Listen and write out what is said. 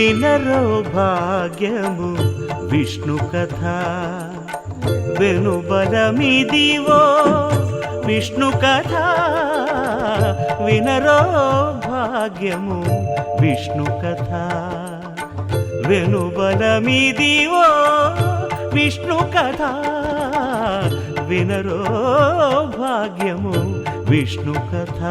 వినరో భాగ్యము విష్ణు కథ వెనుబలమిదివో విష్ణు కథ వినరో భాగ్యము విష్ణు కథ వెనుబలమిదివో విష్ణు కథ వినరో భాగ్యము విష్ణు కథ